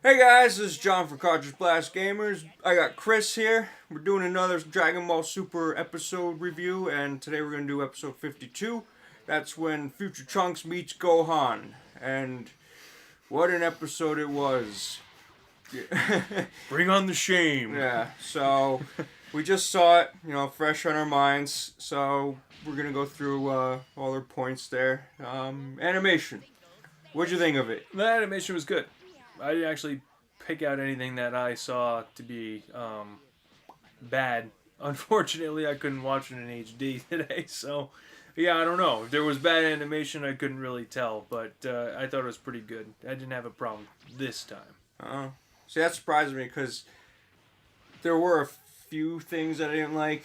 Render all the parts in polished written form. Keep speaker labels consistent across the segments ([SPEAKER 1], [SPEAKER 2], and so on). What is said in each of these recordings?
[SPEAKER 1] Hey guys, this is John from Cartridge Blast Gamers. I got Chris here. We're doing another Dragon Ball Super episode review, and today we're going to do episode 52. That's when Future Trunks meets Gohan. And what an episode it was.
[SPEAKER 2] Bring on the shame.
[SPEAKER 1] Yeah, so we just saw it, fresh on our minds. So we're going to go through all their points there. Animation. What'd you think of it?
[SPEAKER 2] The animation was good. I didn't actually pick out anything that I saw to be bad. Unfortunately, I couldn't watch it in HD today, so yeah, I don't know. If there was bad animation, I couldn't really tell, but I thought it was pretty good. I didn't have a problem this time.
[SPEAKER 1] See, that surprised me because there were a few things that I didn't like.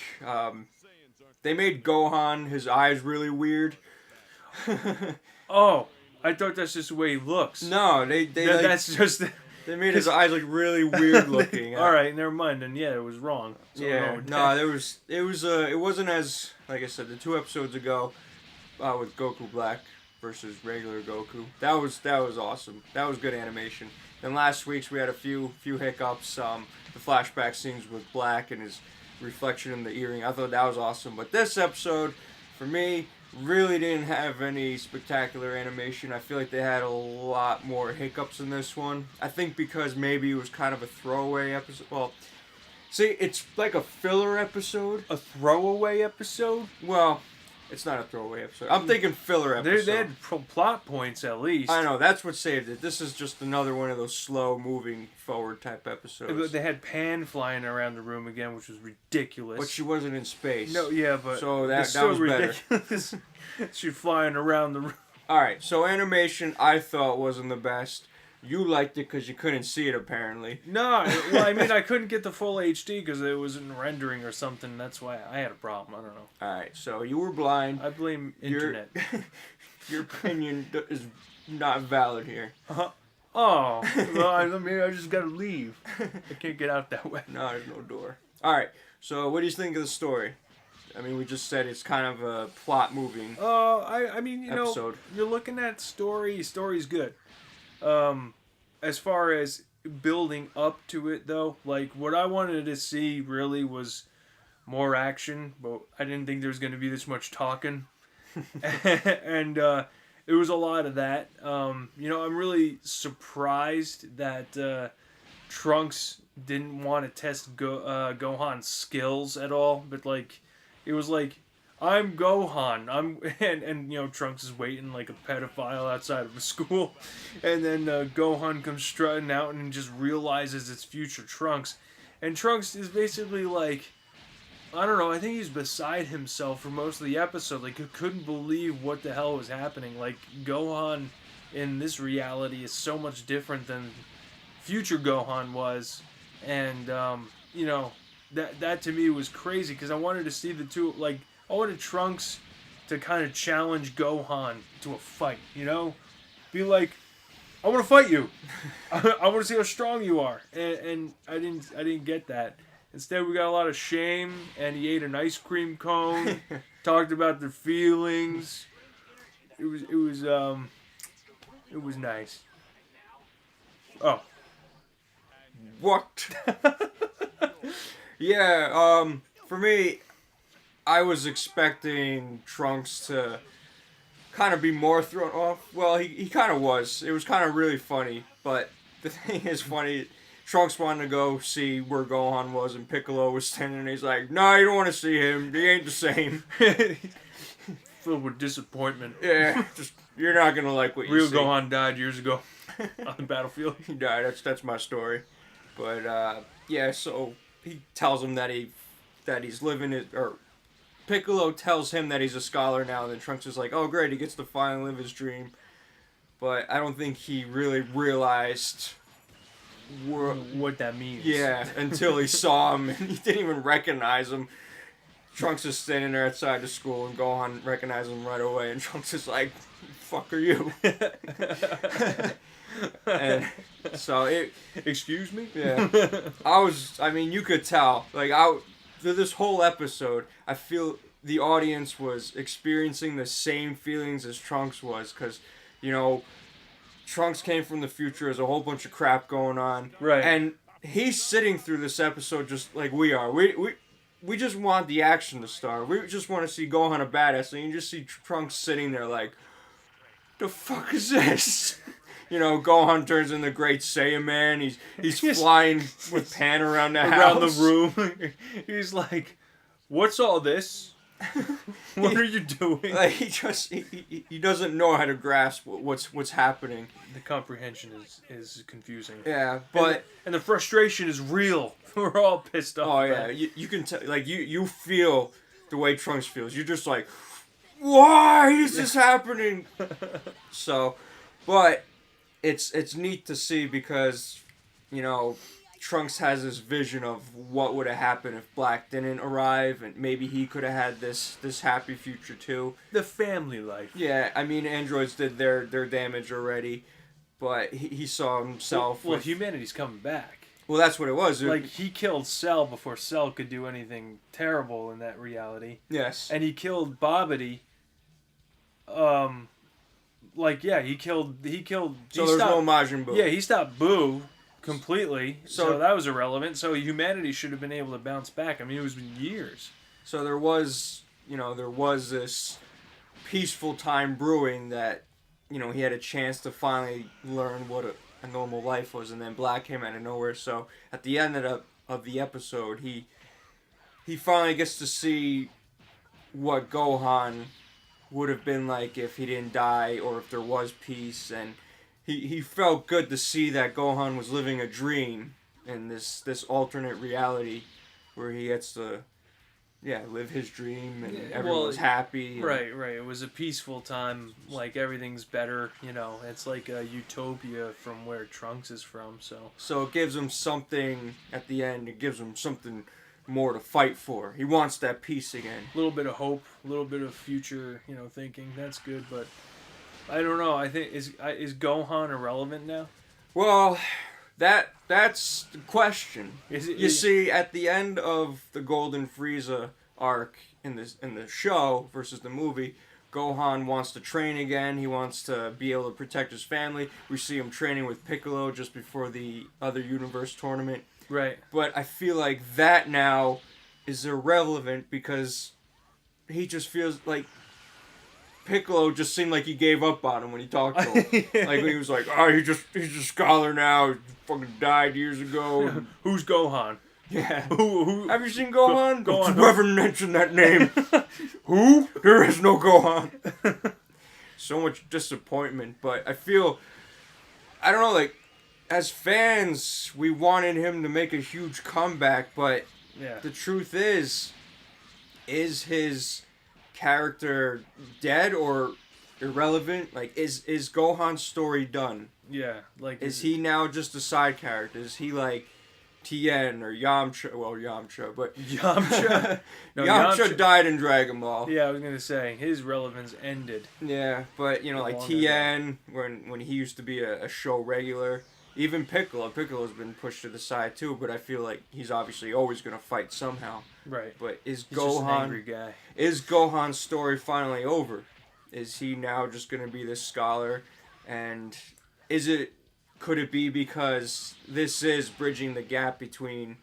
[SPEAKER 1] They made Gohan, his eyes really weird.
[SPEAKER 2] Oh, I thought that's just the way he looks.
[SPEAKER 1] No,
[SPEAKER 2] that's just...
[SPEAKER 1] They made his eyes like really weird looking.
[SPEAKER 2] All right, never mind. And yeah, it was wrong. So
[SPEAKER 1] yeah, no, it wasn't as, like I said, the 2 episodes ago with Goku Black versus regular Goku. That was awesome. That was good animation. Then last week's we had a few hiccups. The flashback scenes with Black and his reflection in the earring. I thought that was awesome. But this episode, for me, really didn't have any spectacular animation. I feel like they had a lot more hiccups in this one. I think because maybe it was kind of a throwaway episode. Well, see, it's like a filler episode.
[SPEAKER 2] A throwaway episode?
[SPEAKER 1] Well, it's not a throwaway episode. I'm thinking filler episode.
[SPEAKER 2] They had plot points at least.
[SPEAKER 1] I know, that's what saved it. This is just another one of those slow moving forward type episodes.
[SPEAKER 2] They had Pan flying around the room again, which was ridiculous.
[SPEAKER 1] But she wasn't in space.
[SPEAKER 2] No, yeah, but
[SPEAKER 1] so that was
[SPEAKER 2] ridiculous. Better. She flying around the room.
[SPEAKER 1] Alright, so animation I thought wasn't the best. You liked it because you couldn't see it, apparently.
[SPEAKER 2] No, well, I mean, I couldn't get the full HD because it wasn't rendering or something. That's why I had a problem. I don't know.
[SPEAKER 1] Alright, so you were blind.
[SPEAKER 2] I blame internet.
[SPEAKER 1] Your opinion is not valid here.
[SPEAKER 2] Oh, well, maybe I just gotta leave. I can't get out that way.
[SPEAKER 1] No, there's no door. Alright, so what do you think of the story? I mean, we just said it's kind of a plot moving
[SPEAKER 2] I mean,
[SPEAKER 1] episode.
[SPEAKER 2] You're looking at story's good. As far as building up to it, though, like, what I wanted to see really was more action, but I didn't think there was going to be this much talking. And it was a lot of that. I'm really surprised that Trunks didn't want to test Gohan's skills at all, but, like, it was like, I'm Gohan. And Trunks is waiting like a pedophile outside of a school, and then Gohan comes strutting out and just realizes it's future Trunks, and Trunks is basically like, I don't know. I think he's beside himself for most of the episode. Like, he couldn't believe what the hell was happening. Like, Gohan in this reality is so much different than future Gohan was, and that to me was crazy because I wanted to see the two like. I wanted Trunks to kind of challenge Gohan to a fight, Be like, I want to fight you. I want to see how strong you are. And I didn't get that. Instead, we got a lot of shame, and he ate an ice cream cone, talked about their feelings. It was nice. Oh.
[SPEAKER 1] What? Yeah, for me, I was expecting Trunks to kind of be more thrown off. Well, he kind of was. It was kind of really funny. But the thing is funny, Trunks wanted to go see where Gohan was, and Piccolo was standing there. He's like, no, you don't want to see him. He ain't the same.
[SPEAKER 2] Filled with disappointment.
[SPEAKER 1] Yeah, just you're not going to like what you see.
[SPEAKER 2] Real Gohan died years ago on the battlefield.
[SPEAKER 1] He died. That's my story. But, yeah, so he tells him that he's living it, or Piccolo tells him that he's a scholar now, and then Trunks is like, oh great, he gets to finally live his dream. But I don't think he really realized
[SPEAKER 2] what that means.
[SPEAKER 1] Yeah, until he saw him, and he didn't even recognize him. Trunks is standing there outside the school, and Gohan recognizes him right away, and Trunks is like, fuck are you? And so it...
[SPEAKER 2] Excuse me?
[SPEAKER 1] Yeah. I mean, you could tell. Like, through this whole episode, I feel the audience was experiencing the same feelings as Trunks was, because, Trunks came from the future. There's a whole bunch of crap going on.
[SPEAKER 2] Right.
[SPEAKER 1] And he's sitting through this episode just like we are. We just want the action to start. We just want to see Gohan a badass. And you just see Trunks sitting there like, the fuck is this? You know, Gohan turns into Great Saiyan Man. He's flying with Pan around the house.
[SPEAKER 2] the room. He's like, "What's all this? What are you doing?"
[SPEAKER 1] Like he doesn't know how to grasp what's happening.
[SPEAKER 2] The comprehension is confusing.
[SPEAKER 1] Yeah, but
[SPEAKER 2] and the frustration is real. We're all pissed off.
[SPEAKER 1] oh yeah, you can tell. Like you feel the way Trunks feels. You're just like, why is this happening? So, but it's neat to see because, you know, Trunks has this vision of what would have happened if Black didn't arrive, and maybe he could have had this happy future too.
[SPEAKER 2] The family life.
[SPEAKER 1] Yeah, I mean, androids did their damage already, but he saw himself.
[SPEAKER 2] Well, humanity's coming back.
[SPEAKER 1] Well, that's what it was.
[SPEAKER 2] Like, he killed Cell before Cell could do anything terrible in that reality.
[SPEAKER 1] Yes.
[SPEAKER 2] And he killed Bobbity. He killed.
[SPEAKER 1] So there's no Majin Buu.
[SPEAKER 2] Yeah, he stopped Boo completely. So that was irrelevant. So humanity should have been able to bounce back. I mean, it was been years.
[SPEAKER 1] So there was this peaceful time brewing that, you know, he had a chance to finally learn what a normal life was, and then Black came out of nowhere. So at the end of the episode, he finally gets to see what Gohan would have been like if he didn't die, or if there was peace, and he felt good to see that Gohan was living a dream in this alternate reality where he gets to live his dream and everyone's happy.
[SPEAKER 2] Right. It was a peaceful time, like everything's better, you know. It's like a utopia from where Trunks is from,
[SPEAKER 1] So it gives him something at the end. It gives him something more to fight for. He wants that peace again.
[SPEAKER 2] A little bit of hope, a little bit of future, you know, thinking. That's good, but I don't know. I think is Gohan irrelevant now?
[SPEAKER 1] Well, that's the question.
[SPEAKER 2] You
[SPEAKER 1] see, at the end of the Golden Frieza arc in the show versus the movie, Gohan wants to train again. He wants to be able to protect his family. We see him training with Piccolo just before the other universe tournament.
[SPEAKER 2] Right.
[SPEAKER 1] But I feel like that now is irrelevant because he just feels like Piccolo just seemed like he gave up on him when he talked to him. Like he was like, oh, he's a scholar now. He fucking died years ago.
[SPEAKER 2] Who's Gohan?
[SPEAKER 1] Yeah.
[SPEAKER 2] Who?
[SPEAKER 1] Have you seen Gohan?
[SPEAKER 2] Gohan.
[SPEAKER 1] Whoever mentioned that name. Who? There is no Gohan. So much disappointment, but I feel, I don't know, like, as fans, we wanted him to make a huge comeback, but the truth is his character dead or irrelevant? Like, is Gohan's story done?
[SPEAKER 2] Yeah, like,
[SPEAKER 1] is he now just a side character? Is he like Tien or Yamcha? Well, Yamcha, but
[SPEAKER 2] Yamcha. No,
[SPEAKER 1] Yamcha died in Dragon Ball.
[SPEAKER 2] Yeah, I was gonna say his relevance ended.
[SPEAKER 1] Yeah, but you know, like Tien, when he used to be a show regular. Even Piccolo's been pushed to the side too, but I feel like he's obviously always gonna fight somehow.
[SPEAKER 2] Right.
[SPEAKER 1] But
[SPEAKER 2] he's just an angry guy.
[SPEAKER 1] Is Gohan's story finally over? Is he now just gonna be this scholar? And could it be because this is bridging the gap between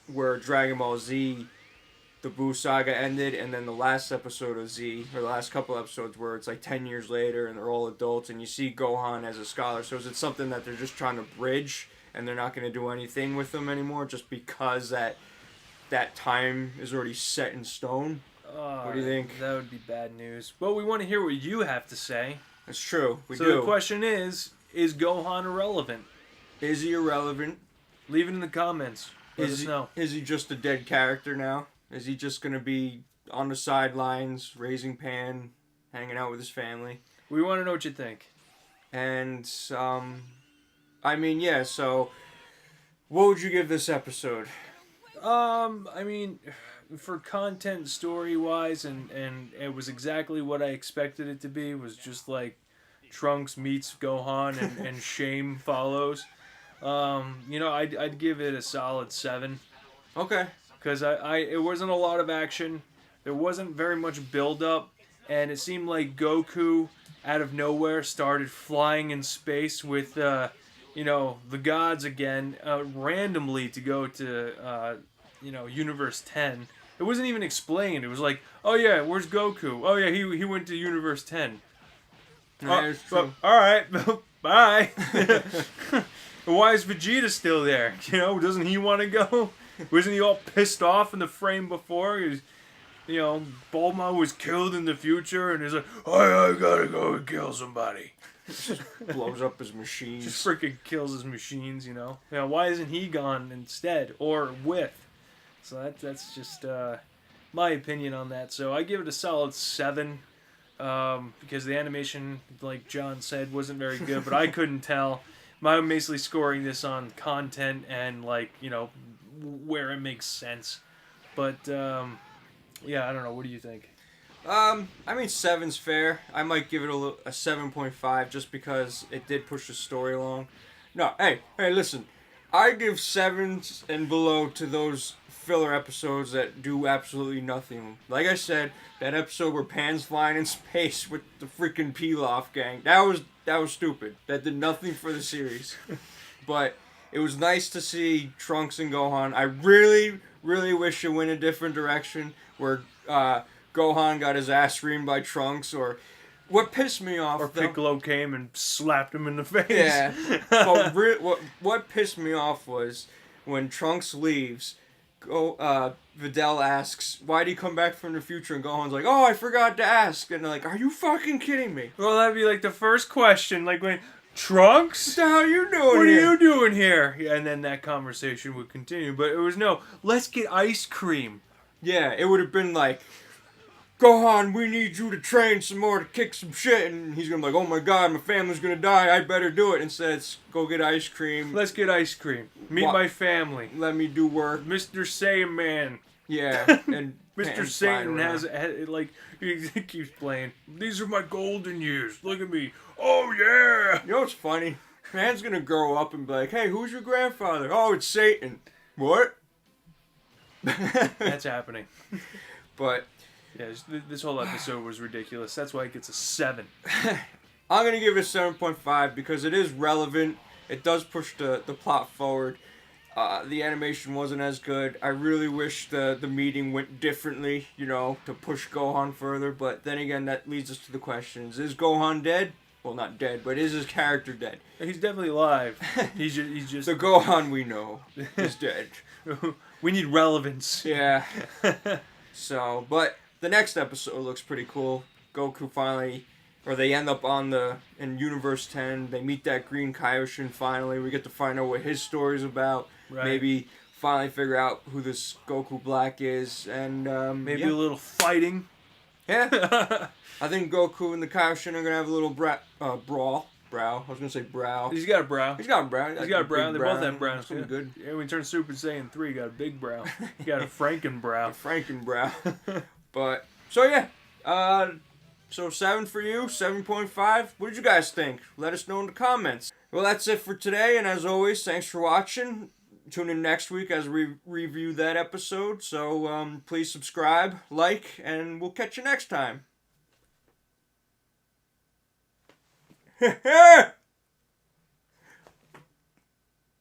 [SPEAKER 1] where Dragon Ball Z, the Buu saga ended, and then the last episode of Z, or the last couple episodes where it's like 10 years later and they're all adults and you see Gohan as a scholar. So is it something that they're just trying to bridge and they're not going to do anything with them anymore just because that time is already set in stone? What do you think?
[SPEAKER 2] That would be bad news. But we want to hear what you have to say.
[SPEAKER 1] That's true. We do.
[SPEAKER 2] So the question is Gohan irrelevant?
[SPEAKER 1] Is he irrelevant?
[SPEAKER 2] Leave it in the comments. Let us know.
[SPEAKER 1] Is he just a dead character now? Is he just going to be on the sidelines, raising Pan, hanging out with his family?
[SPEAKER 2] We want to know what you think.
[SPEAKER 1] And, I mean, yeah, so what would you give this episode?
[SPEAKER 2] I mean, for content story-wise, and it was exactly what I expected it to be. It was just like Trunks meets Gohan and shame follows. You know, I'd give it a solid 7.
[SPEAKER 1] Okay.
[SPEAKER 2] Because it wasn't a lot of action. There wasn't very much build-up. and it seemed like Goku, out of nowhere, started flying in space with, the gods again, randomly to go to, Universe 10. It wasn't even explained. It was like, oh yeah, where's Goku? Oh yeah, he went to Universe 10.
[SPEAKER 1] That's true.
[SPEAKER 2] All right, bye. Why is Vegeta still there? Doesn't he want to go? Wasn't he all pissed off in the frame before? He was, Bulma was killed in the future, and he's like, I gotta go and kill somebody.
[SPEAKER 1] Blows up his machines.
[SPEAKER 2] Just freaking kills his machines, why isn't he gone instead? Or with? So that's just my opinion on that. So I give it a solid 7. Because the animation, like John said, wasn't very good, but I couldn't tell. I'm basically scoring this on content and, where it makes sense. But, yeah, I don't know. What do you think?
[SPEAKER 1] I mean, 7's fair. I might give it a 7.5 just because it did push the story along. No, hey, listen. I give 7s and below to those filler episodes that do absolutely nothing. Like I said, that episode where Pan's flying in space with the freaking Pilaf gang, that was stupid. That did nothing for the series. But it was nice to see Trunks and Gohan. I really, really wish it went a different direction where Gohan got his ass reamed by Trunks, or what pissed me off.
[SPEAKER 2] Or Piccolo came and slapped him in the face.
[SPEAKER 1] Yeah. But what pissed me off was when Trunks leaves. Videl asks, why'd he come back from the future? And Gohan's like, oh, I forgot to ask. And they're like, are you fucking kidding me?
[SPEAKER 2] Well, that'd be like the first question. Like, when, Trunks?
[SPEAKER 1] What the hell are you doing
[SPEAKER 2] What
[SPEAKER 1] here?
[SPEAKER 2] are you doing here? Yeah, and then that conversation would continue. But it was no, let's get ice cream.
[SPEAKER 1] Yeah, it would have been like, Gohan, we need you to train some more to kick some shit. And he's going to be like, oh my god, my family's going to die. I better do it. Instead, it's go get ice cream.
[SPEAKER 2] Let's get ice cream. Meet my family.
[SPEAKER 1] Let me do work.
[SPEAKER 2] Mr. Saiyan.
[SPEAKER 1] Yeah, and
[SPEAKER 2] Mr. Satan has, he keeps playing, these are my golden years. Look at me. Oh, yeah.
[SPEAKER 1] You know what's funny? Man's going to grow up and be like, hey, who's your grandfather? Oh, it's Satan. What?
[SPEAKER 2] That's happening.
[SPEAKER 1] But
[SPEAKER 2] yeah, this whole episode was ridiculous. That's why it gets a 7.
[SPEAKER 1] I'm going to give it a 7.5 because it is relevant. It does push the plot forward. The animation wasn't as good. I really wish the meeting went differently, to push Gohan further. But then again, that leads us to the questions. Is Gohan dead? Well, not dead, but is his character dead?
[SPEAKER 2] He's definitely alive. He's just
[SPEAKER 1] the Gohan we know is dead.
[SPEAKER 2] We need relevance.
[SPEAKER 1] Yeah. So, but the next episode looks pretty cool. Goku finally, or they end up in Universe 10. They meet that Green Kaioshin finally. We get to find out what his story's about.
[SPEAKER 2] Right.
[SPEAKER 1] Maybe finally figure out who this Goku Black is. And,
[SPEAKER 2] maybe a little fighting.
[SPEAKER 1] Yeah. I think Goku and the Kaioshin are going to have a little brawl. Brow. I was going to say brow.
[SPEAKER 2] He's got a brow.
[SPEAKER 1] He's got a brow.
[SPEAKER 2] He's got a brow. They both have brows.
[SPEAKER 1] It's going to be good.
[SPEAKER 2] Yeah, when he turned Super Saiyan 3, he got a big brow. He got a Frankenbrow.
[SPEAKER 1] Frankenbrow. But, so yeah. So 7 for you, 7.5. What did you guys think? Let us know in the comments. Well, that's it for today. And as always, thanks for watching. Tune in next week as we review that episode. So please subscribe, like, and we'll catch you next time.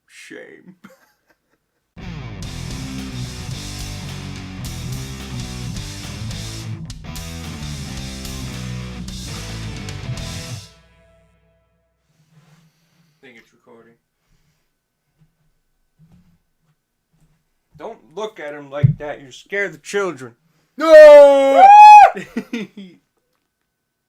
[SPEAKER 1] Shame. I think it's recording. Don't look at him like that. You scare the children. No!